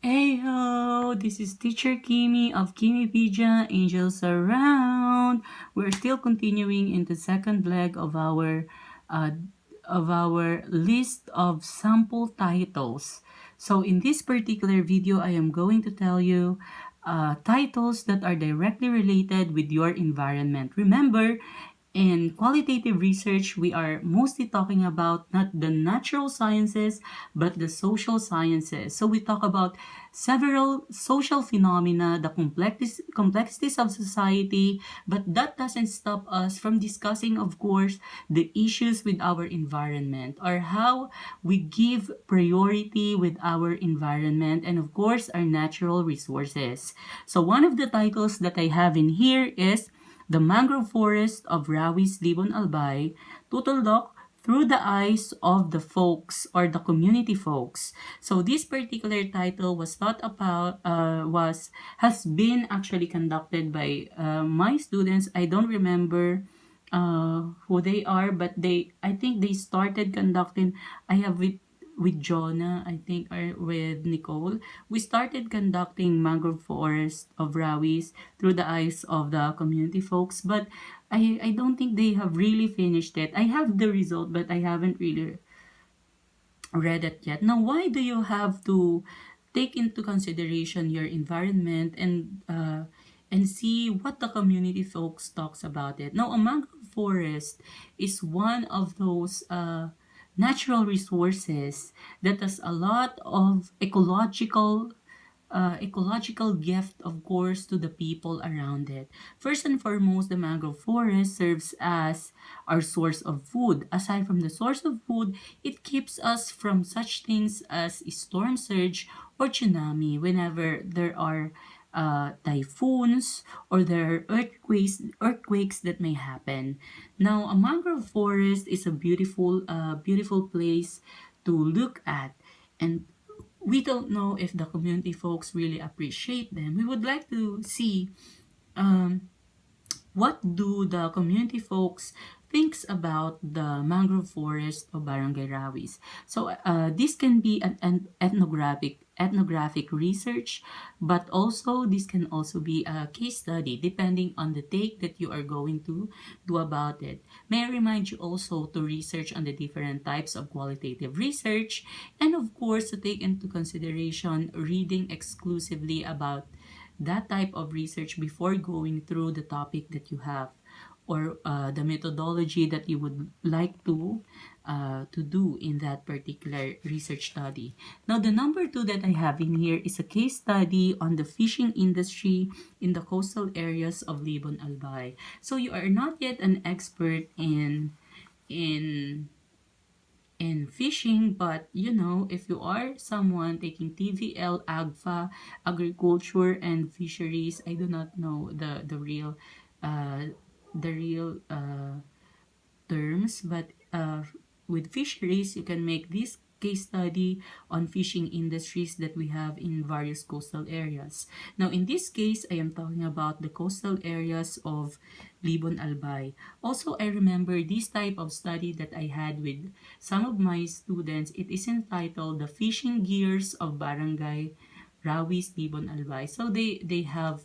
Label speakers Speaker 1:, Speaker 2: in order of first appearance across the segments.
Speaker 1: Heyo, this is Teacher Kimi of Kimipedia Angels Around. We're still continuing in the second leg uh, of our list of sample titles. So in this particular video, I am going to tell you titles that are directly related with your environment. Remember, in qualitative research, we are mostly talking about not the natural sciences, but the social sciences. So we talk about several social phenomena, the complexities of society, but that doesn't stop us from discussing, of course, the issues with our environment or how we give priority with our environment and, of course, our natural resources. So one of the titles that I have in here is the Mangrove Forest of Rawi's Libon Albay, Tutulok through the eyes of the folks or the community folks. So this particular title was thought about has been actually conducted by my students. I don't remember who they are, but I think they started conducting. I have with Jonah, I think, or with Nicole, we started conducting Mangrove Forest of Rawis through the eyes of the community folks, but I don't think they have really finished it. I have the result, but I haven't really read it yet. Now, why do you have to take into consideration your environment and see what the community folks talks about it? Now, a mangrove forest is one of those natural resources that has a lot of ecological gift, of course, to the people around it. First and foremost, the mangrove forest serves as our source of food. Aside from the source of food, it keeps us from such things as storm surge or tsunami whenever there are typhoons or there are earthquakes that may happen. Now, a mangrove forest is a beautiful place to look at, and we don't know if the community folks really appreciate them. We would like to see um, what do the community folks thinks about the mangrove forest of Barangay Rawis. So this can be an ethnographic research, but also this can also be a case study depending on the take that you are going to do about it. May I remind you also to research on the different types of qualitative research, and of course to take into consideration reading exclusively about that type of research before going through the topic that you have, or the methodology that you would like to do in that particular research study. Now, the number two that I have in here is a case study on the fishing industry in the coastal areas of Libon Albay. So you are not yet an expert in in fishing, but you know, if you are someone taking TVL, AGFA, agriculture and fisheries, I do not know uh, the real terms, but with fisheries, you can make this case study on fishing industries that we have in various coastal areas. Now, in this case, I am talking about the coastal areas of Libon Albay. Also, I remember this type of study that I had with some of my students. It is entitled The Fishing Gears of Barangay Rawis, Libon Albay. So they have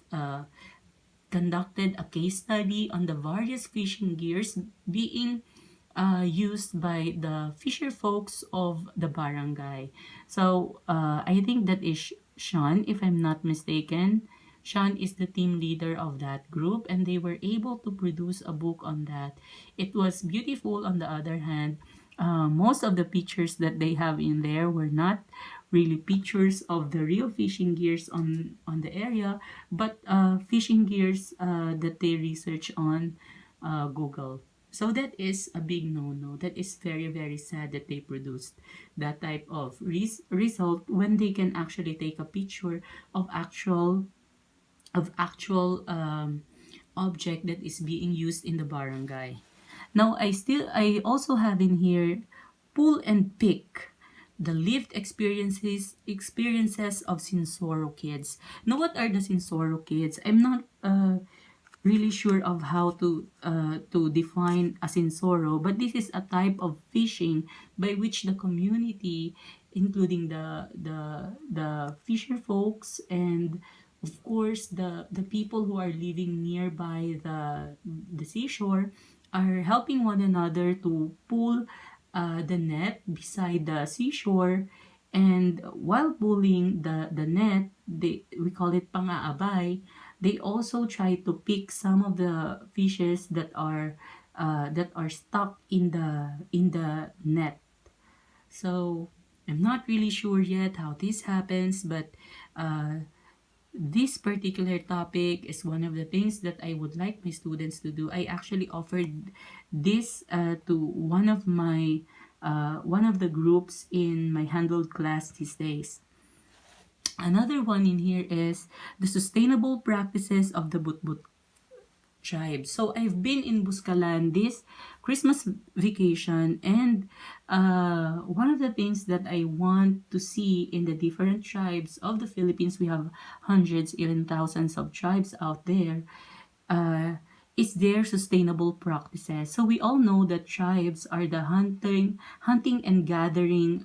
Speaker 1: conducted a case study on the various fishing gears being used by the fisher folks of the barangay. So I think that is Sean, if I'm not mistaken. Sean is the team leader of that group, and they were able to produce a book on that. It was beautiful. On the other hand, most of the pictures that they have in there were not really pictures of the real fishing gears on the area, but fishing gears that they research on Google. So that is a big no-no. That is very, very sad that they produced that type of result when they can actually take a picture of actual object that is being used in the barangay. Now, I also have in here pull and pick the lived experiences of Sinsoro kids. Now, what are the Sinsoro kids? I'm not really sure of how to define asinsoro, but this is a type of fishing by which the community, including the fisher folks and of course the people who are living nearby the seashore, are helping one another to pull the net beside the seashore. And while pulling the net, we call it pangaabay, they also try to pick some of the fishes that are stuck in the net. So I'm not really sure yet how this happens, but uh, this particular topic is one of the things that I would like my students to do. I actually offered this to one of the groups in my handled class these days. Another one in here is the sustainable practices of the Butbut tribe. So I've been in Buscalan this Christmas vacation, and one of the things that I want to see in the different tribes of the Philippines, we have hundreds, even thousands of tribes out there, uh, is their sustainable practices. So we all know that tribes are the hunting and gathering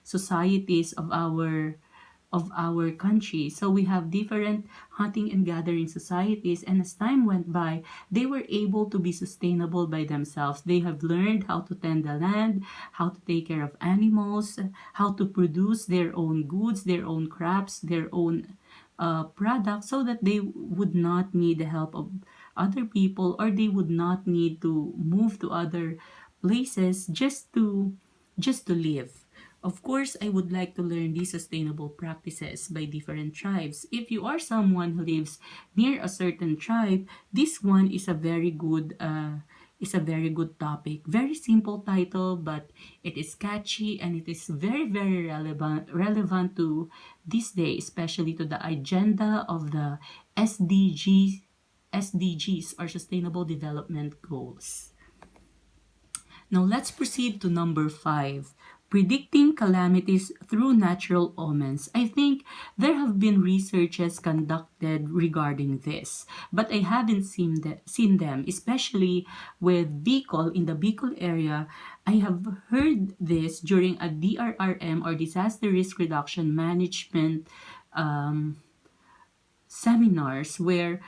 Speaker 1: societies of our country. So we have different hunting and gathering societies, and as time went by, they were able to be sustainable by themselves. They have learned how to tend the land, how to take care of animals, how to produce their own goods, their own crops, their own products, so that they would not need the help of other people, or they would not need to move to other places just to live. Of course, I would like to learn these sustainable practices by different tribes. If you are someone who lives near a certain tribe, this one is a very good topic. Very simple title, but it is catchy and it is very relevant to this day, especially to the agenda of the SDGs or Sustainable Development Goals. Now let's proceed to number 5. Predicting calamities through natural omens. I think there have been researches conducted regarding this, but I haven't seen them, especially with Bicol, in the Bicol area. I have heard this during a DRRM or Disaster Risk Reduction Management seminars, where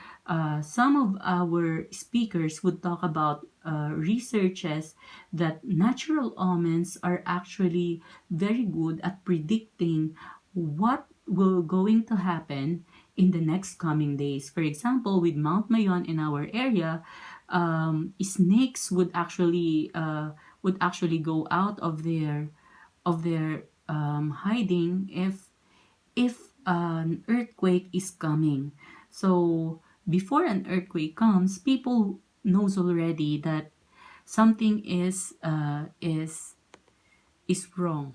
Speaker 1: some of our speakers would talk about researches that natural omens are actually very good at predicting what will going to happen in the next coming days. For example, with Mount Mayon in our area, snakes would actually go out of their hiding if an earthquake is coming. So before an earthquake comes, people knows already that something is wrong.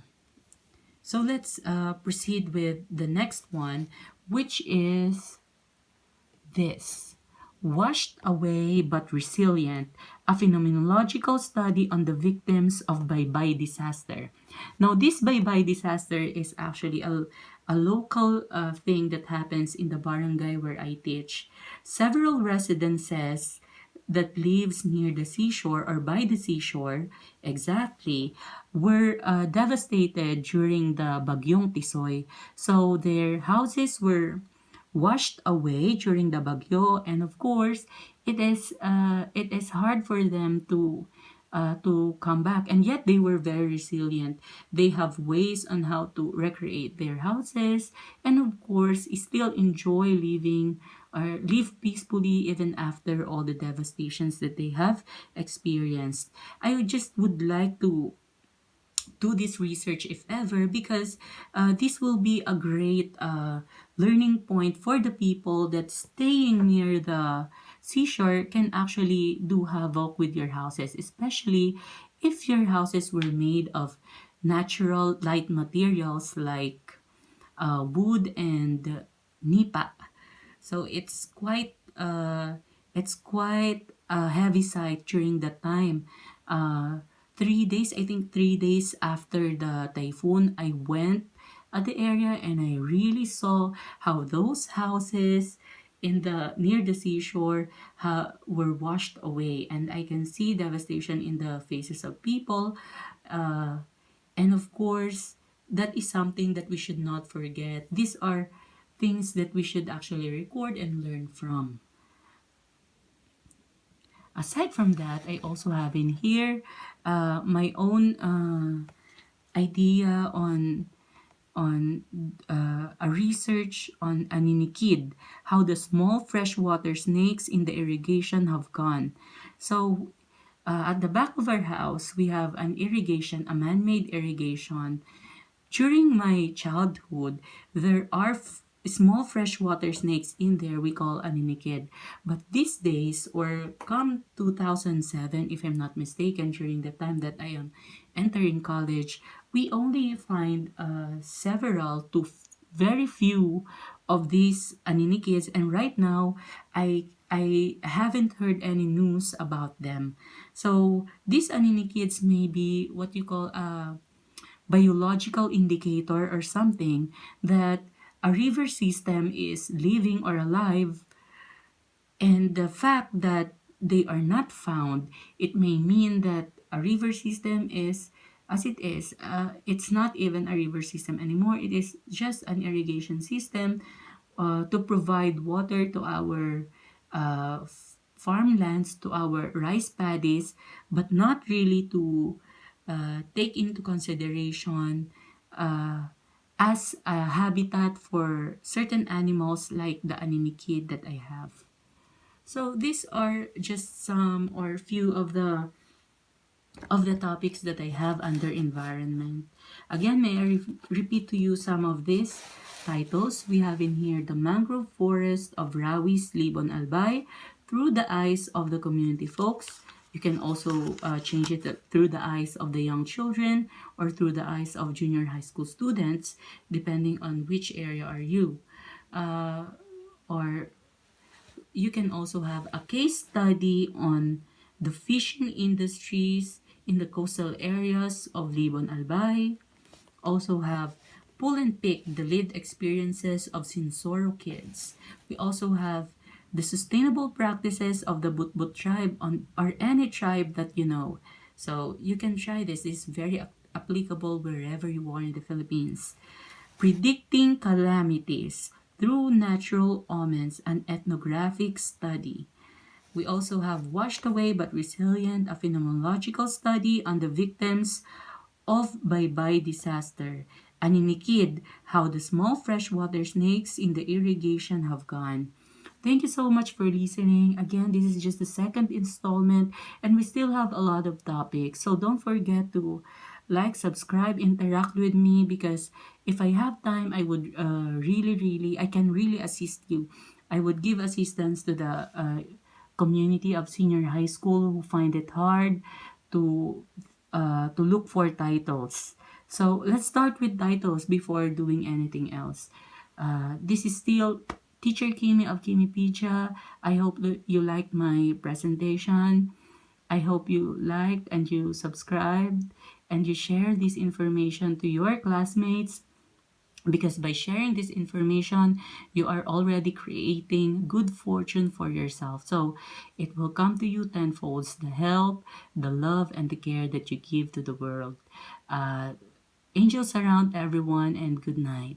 Speaker 1: So let's proceed with the next one, which is this: washed away but resilient, a phenomenological study on the victims of Baybay disaster. Now, this Baybay disaster is actually a local thing that happens in the barangay where I teach. Several residences that lives near the seashore or by the seashore exactly were devastated during the Bagyong Tisoy. So their houses were washed away during the bagyo, and of course it is hard for them to come back, and yet they were very resilient. They have ways on how to recreate their houses, and of course still enjoy living or live peacefully even after all the devastations that they have experienced. I just would like to do this research if ever, because this will be a great learning point for the people that staying near the seashore can actually do havoc with your houses, especially if your houses were made of natural light materials like wood and nipa. So it's quite a heavy sight during that time. 3 days, I think 3 days after the typhoon, I went at the area and I really saw how those houses in the near the seashore were washed away, and I can see devastation in the faces of people. Uh, and of course, that is something that we should not forget. These are things that we should actually record and learn from. Aside from that, I also have in here my own idea on a research on aninikid, how the small freshwater snakes in the irrigation have gone. So at the back of our house, we have an irrigation, a man-made irrigation. During my childhood, there are small freshwater snakes in there we call aninikid. But these days, or come 2007, if I'm not mistaken, during the time that I am entering college, we only find several to very few of these aninikids. And right now, I haven't heard any news about them. So these aninikids may be what you call biological indicator or something that a river system is living or alive, and the fact that they are not found, it may mean that a river system is as it is. It's not even a river system anymore. It is just an irrigation system to provide water to our farmlands, to our rice paddies, but not really to take into consideration uh, as a habitat for certain animals like the aninakid that I have. So these are just some or few of the topics that I have under environment. Again, may I repeat to you some of these titles? We have in here the mangrove forest of Rawi's Libon Albay through the eyes of the community folks. You can also change it through the eyes of the young children or through the eyes of junior high school students, depending on which area are you. Or you can also have a case study on the fishing industries in the coastal areas of Libon Albay. Also have pull and pick the lived experiences of Sinsoro kids. We also have the sustainable practices of the Butbut tribe on or any tribe that you know. So you can try this. This is very applicable wherever you are in the Philippines. Predicting calamities through natural omens and ethnographic study. We also have Washed Away but Resilient, a phenomenological study on the victims of Baybay disaster. Aninikid, how the small freshwater snakes in the irrigation have gone. Thank you so much for listening. Again, this is just the second installment and we still have a lot of topics. So don't forget to like, subscribe, interact with me because if I have time, I would I can really assist you. I would give assistance to the community of senior high school who find it hard to look for titles. So let's start with titles before doing anything else. This is still Teacher Kimi of Kimipedia. I hope that you liked my presentation. I hope you liked and you subscribed and you share this information to your classmates because by sharing this information, you are already creating good fortune for yourself. So it will come to you tenfold the help, the love, and the care that you give to the world. Angels around everyone, and good night.